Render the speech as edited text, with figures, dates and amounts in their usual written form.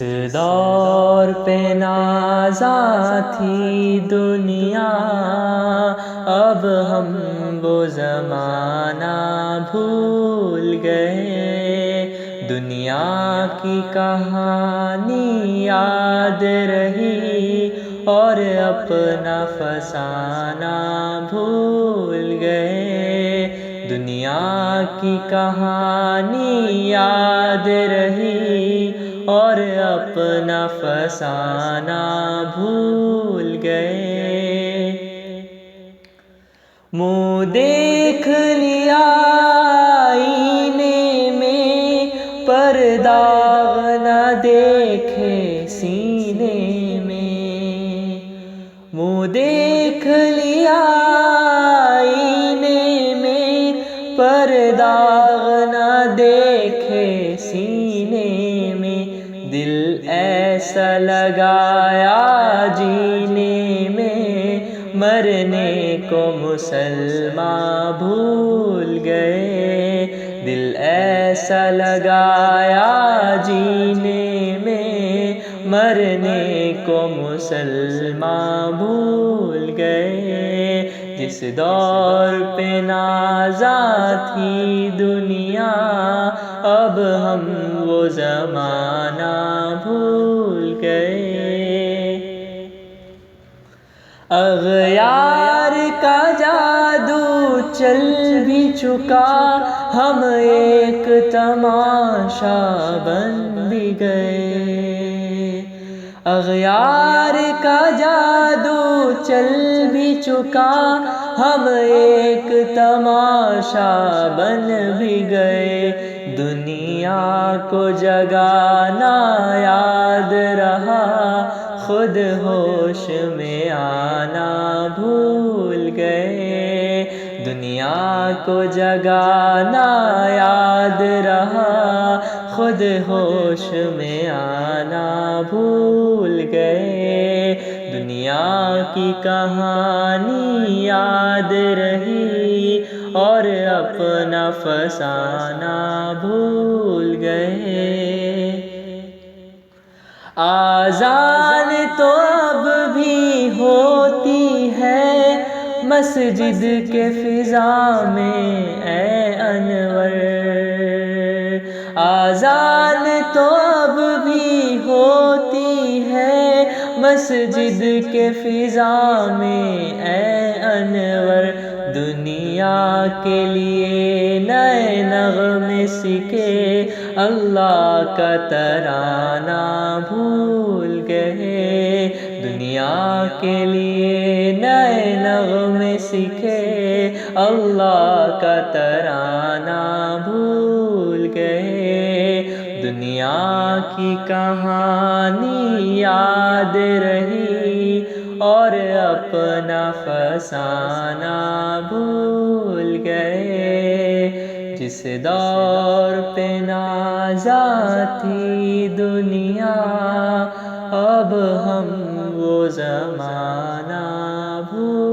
اس دور پہ نازاں تھی دنیا، اب ہم وہ زمانہ بھول گئے۔ دنیا کی کہانی یاد رہی اور اپنا فسانہ بھول گئے۔ دنیا کی کہانی یاد رہی اور اپنا فسانہ بھول گئے۔ منہ دیکھ لیا آئینے میں، پر داغ نہ دیکھے سینے میں۔ منہ دیکھ لیا آئینے میں، پر داغ نہ دیکھے سینے میں۔ دل ایسا لگایا جینے میں، مرنے کو مسلمان بھول گئے۔ دل ایسا لگایا جینے میں، مرنے کو مسلمان بھول گئے۔ جس دور پہ نازاں تھی دنیا، اب ہم وہ زمانہ بھول گئے۔ اغیار کا جادو چل بھی چکا، ہم ایک تماشا بن بھی گئے۔ اغیار کا جادو چل بھی چکا، ہم ایک تماشا بن بھی گئے۔ دنیا کو جگانا یاد رہا، خود ہوش میں آنا بھول گئے۔ دنیا کو جگانا یاد رہا، خود ہوش میں آنا بھول گئے۔ دنیا کی کہانی یاد رہی اور اپنا فسانہ بھول گئے۔ آذان تو اب بھی ہوتی ہے مسجد کے فضا میں اے انور۔ آذان تو اب بھی ہوتی ہے مسجد کے فضا میں اے انور۔ دنیا کے لیے نئے نغمے سیکھے، اللہ کا ترانہ بھول گئے۔ دنیا کے لیے نئے نغمے سیکھے، اللہ کا ترانہ بھول گئے۔ دنیا کی کہانی یاد رہی اور اپنا فسانہ بھول گئے۔ جس دور پہ نازاں تھی دنیا، اب ہم وہ زمانہ بھول